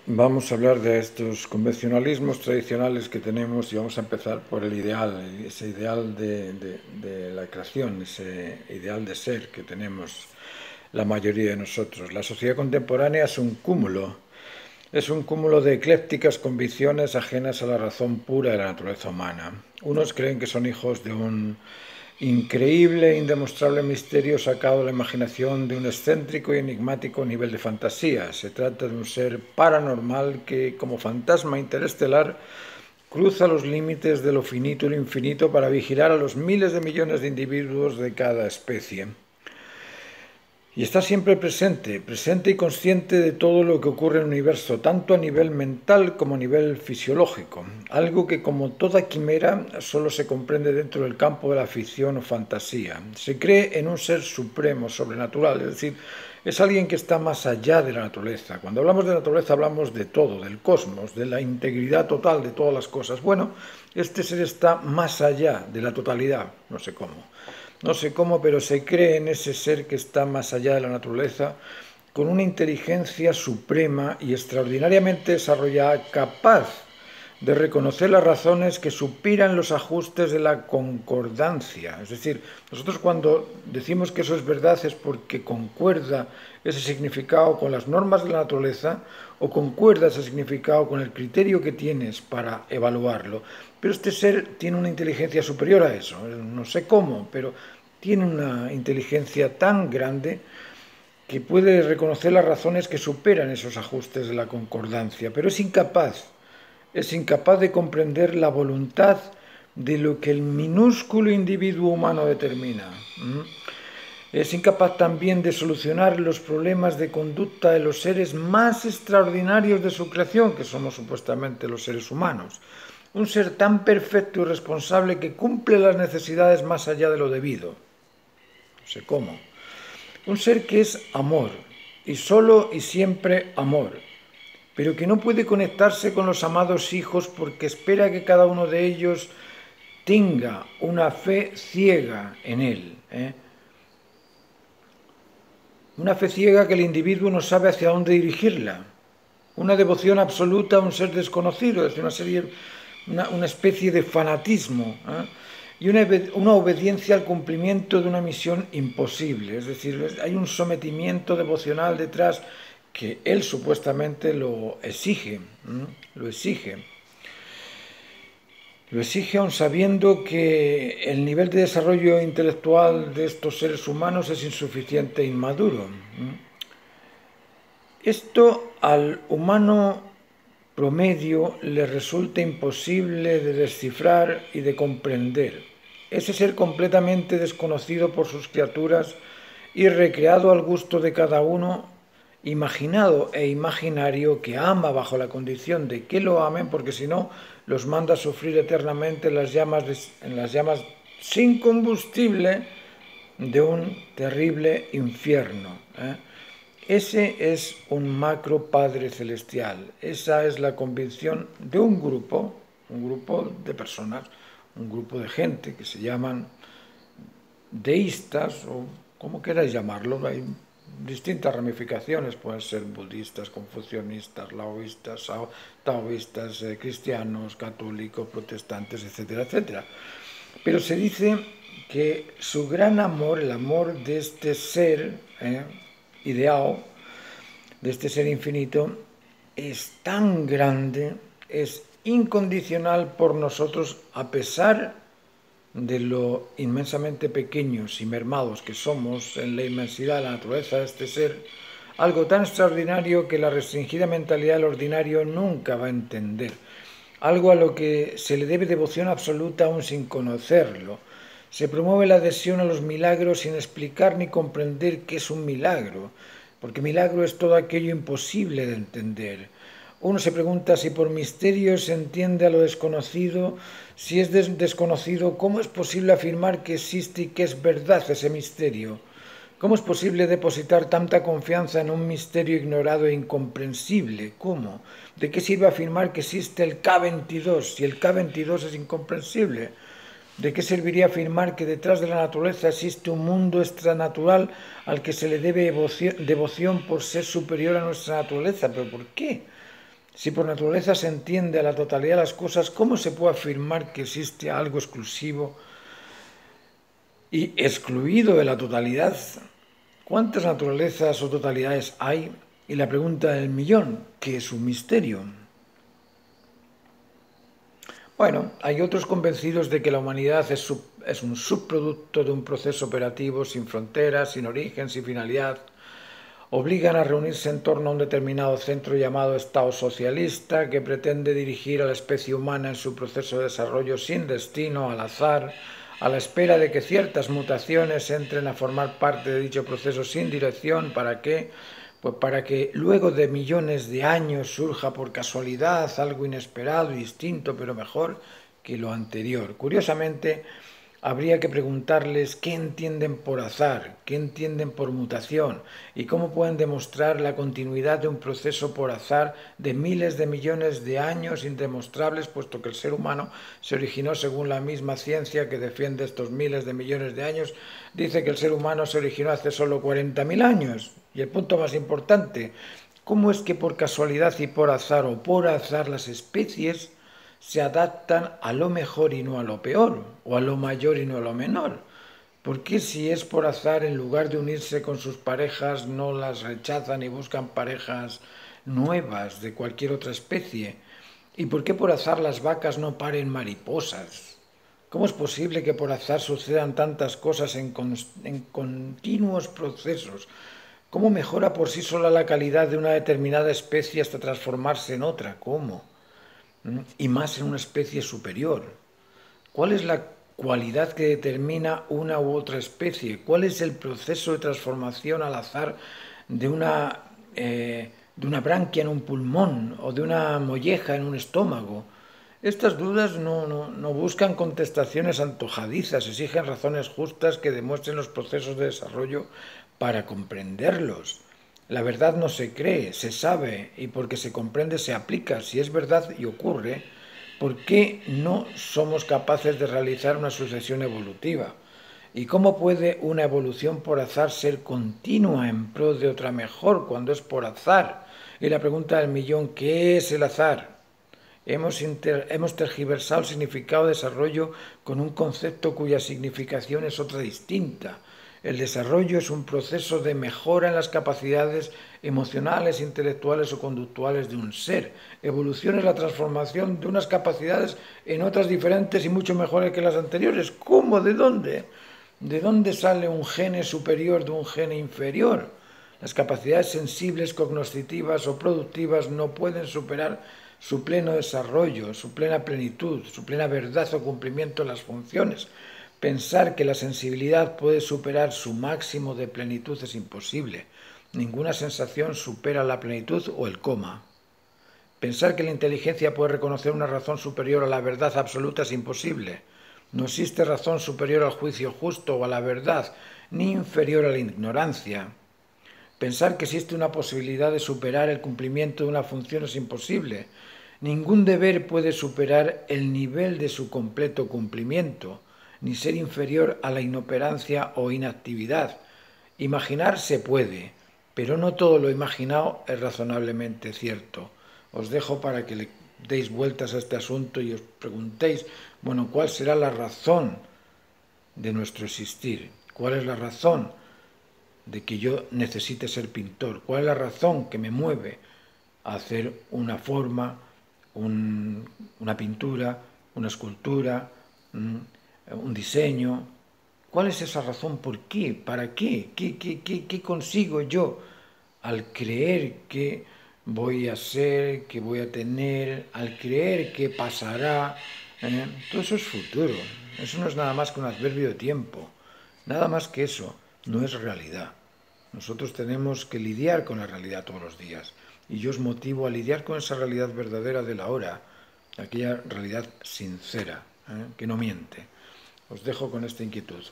Vamos a hablar de estos convencionalismos tradicionales que tenemos y vamos a empezar por el ideal, ese ideal de la creación, ese ideal de ser que tenemos la mayoría de nosotros. La sociedad contemporánea es un cúmulo de eclécticas convicciones ajenas a la razón pura de la naturaleza humana. Unos creen que son hijos de un increíble e indemostrable misterio sacado de la imaginación de un excéntrico y enigmático nivel de fantasía. Se trata de un ser paranormal que, como fantasma interestelar, cruza los límites de lo finito y lo infinito para vigilar a los miles de millones de individuos de cada especie. Y está siempre presente y consciente de todo lo que ocurre en el universo, tanto a nivel mental como a nivel fisiológico. Algo que, como toda quimera, solo se comprende dentro del campo de la ficción o fantasía. Se cree en un ser supremo, sobrenatural, es decir, es alguien que está más allá de la naturaleza. Cuando hablamos de naturaleza hablamos de todo, del cosmos, de la integridad total de todas las cosas. Bueno, este ser está más allá de la totalidad, no sé cómo. No sé cómo, pero se cree en ese ser que está más allá de la naturaleza, con una inteligencia suprema y extraordinariamente desarrollada, capaz de reconocer las razones que superan los ajustes de la concordancia. Es decir, nosotros cuando decimos que eso es verdad es porque concuerda ese significado con las normas de la naturaleza o concuerda ese significado con el criterio que tienes para evaluarlo. Pero este ser tiene una inteligencia superior a eso. No sé cómo, pero tiene una inteligencia tan grande que puede reconocer las razones que superan esos ajustes de la concordancia, pero es incapaz de comprender la voluntad de lo que el minúsculo individuo humano determina. Es incapaz también de solucionar los problemas de conducta de los seres más extraordinarios de su creación, que somos supuestamente los seres humanos. Un ser tan perfecto y responsable que cumple las necesidades más allá de lo debido. No sé cómo. Un ser que es amor, y solo y siempre amor, pero que no puede conectarse con los amados hijos porque espera que cada uno de ellos tenga una fe ciega en él. Una fe ciega que el individuo no sabe hacia dónde dirigirla. Una devoción absoluta a un ser desconocido, es decir, una especie de fanatismo. Y una obediencia al cumplimiento de una misión imposible. Es decir, hay un sometimiento devocional detrás que él supuestamente lo exige, lo exige. Lo exige aun sabiendo que el nivel de desarrollo intelectual de estos seres humanos es insuficiente e inmaduro. Esto al humano promedio le resulta imposible de descifrar y de comprender. Ese ser completamente desconocido por sus criaturas y recreado al gusto de cada uno, imaginado e imaginario, que ama bajo la condición de que lo amen, porque si no los manda a sufrir eternamente en las llamas sin combustible de un terrible infierno. Ese es un macro Padre Celestial. Esa es la convicción de un grupo de personas, un grupo de gente que se llaman deístas o como queráis llamarlo. Hay distintas ramificaciones, pueden ser budistas, confucianistas, laoístas, taoístas, cristianos, católicos, protestantes, etcétera, etcétera. Pero se dice que su gran amor, el amor de este ser ideal, de este ser infinito, es tan grande, es incondicional por nosotros, a pesar de lo inmensamente pequeños y mermados que somos en la inmensidad de la naturaleza de este ser, algo tan extraordinario que la restringida mentalidad del ordinario nunca va a entender, algo a lo que se le debe devoción absoluta aún sin conocerlo. Se promueve la adhesión a los milagros sin explicar ni comprender qué es un milagro, porque milagro es todo aquello imposible de entender. Uno se pregunta si por misterio se entiende a lo desconocido. Si es desconocido, ¿cómo es posible afirmar que existe y que es verdad ese misterio? ¿Cómo es posible depositar tanta confianza en un misterio ignorado e incomprensible? ¿Cómo? ¿De qué sirve afirmar que existe el K22 si el K22 es incomprensible? ¿De qué serviría afirmar que detrás de la naturaleza existe un mundo extranatural al que se le debe devoción por ser superior a nuestra naturaleza? ¿Pero por qué? Si por naturaleza se entiende a la totalidad de las cosas, ¿cómo se puede afirmar que existe algo exclusivo y excluido de la totalidad? ¿Cuántas naturalezas o totalidades hay? Y la pregunta del millón, ¿qué es un misterio? Bueno, hay otros convencidos de que la humanidad es un subproducto de un proceso operativo sin fronteras, sin origen, sin finalidad. Obligan a reunirse en torno a un determinado centro llamado Estado socialista que pretende dirigir a la especie humana en su proceso de desarrollo sin destino, al azar, a la espera de que ciertas mutaciones entren a formar parte de dicho proceso sin dirección. ¿Para qué? Pues para que luego de millones de años surja por casualidad algo inesperado y distinto, pero mejor que lo anterior. Curiosamente, habría que preguntarles qué entienden por azar, qué entienden por mutación y cómo pueden demostrar la continuidad de un proceso por azar de miles de millones de años indemostrables, puesto que el ser humano se originó según la misma ciencia que defiende estos miles de millones de años. Dice que el ser humano se originó hace solo 40.000 años. Y el punto más importante, ¿cómo es que por casualidad y por azar o por azar las especies se adaptan a lo mejor y no a lo peor, o a lo mayor y no a lo menor? ¿Por qué si es por azar, en lugar de unirse con sus parejas, no las rechazan y buscan parejas nuevas de cualquier otra especie? ¿Y por qué por azar las vacas no paren mariposas? ¿Cómo es posible que por azar sucedan tantas cosas en continuos procesos? ¿Cómo mejora por sí sola la calidad de una determinada especie hasta transformarse en otra? ¿Cómo? Y más en una especie superior. ¿Cuál es la cualidad que determina una u otra especie? ¿Cuál es el proceso de transformación al azar de una branquia en un pulmón o de una molleja en un estómago? Estas dudas no buscan contestaciones antojadizas, exigen razones justas que demuestren los procesos de desarrollo para comprenderlos. La verdad no se cree, se sabe, y porque se comprende se aplica. Si es verdad y ocurre, ¿por qué no somos capaces de realizar una sucesión evolutiva? ¿Y cómo puede una evolución por azar ser continua en pro de otra mejor cuando es por azar? Y la pregunta del millón, ¿qué es el azar? Hemos tergiversado el significado de desarrollo con un concepto cuya significación es otra distinta. El desarrollo es un proceso de mejora en las capacidades emocionales, intelectuales o conductuales de un ser. Evolución es la transformación de unas capacidades en otras diferentes y mucho mejores que las anteriores. ¿Cómo? ¿De dónde? ¿De dónde sale un gene superior de un gene inferior? Las capacidades sensibles, cognoscitivas o productivas no pueden superar su pleno desarrollo, su plena plenitud, su plena verdad o cumplimiento de las funciones. Pensar que la sensibilidad puede superar su máximo de plenitud es imposible. Ninguna sensación supera la plenitud o el coma. Pensar que la inteligencia puede reconocer una razón superior a la verdad absoluta es imposible. No existe razón superior al juicio justo o a la verdad, ni inferior a la ignorancia. Pensar que existe una posibilidad de superar el cumplimiento de una función es imposible. Ningún deber puede superar el nivel de su completo cumplimiento, ni ser inferior a la inoperancia o inactividad. Imaginar se puede, pero no todo lo imaginado es razonablemente cierto. Os dejo para que le deis vueltas a este asunto y os preguntéis, bueno, ¿cuál será la razón de nuestro existir? ¿Cuál es la razón de que yo necesite ser pintor? ¿Cuál es la razón que me mueve a hacer una forma, una pintura, una escultura, un diseño? ¿Cuál es esa razón? ¿Por qué? ¿Para qué? ¿Qué consigo yo al creer que voy a ser, que voy a tener, al creer que pasará? Todo eso es futuro. Eso no es nada más que un adverbio de tiempo. Nada más que eso. No es realidad. Nosotros tenemos que lidiar con la realidad todos los días. Y yo os motivo a lidiar con esa realidad verdadera de la hora, aquella realidad sincera, que no miente. Os dejo con esta inquietud.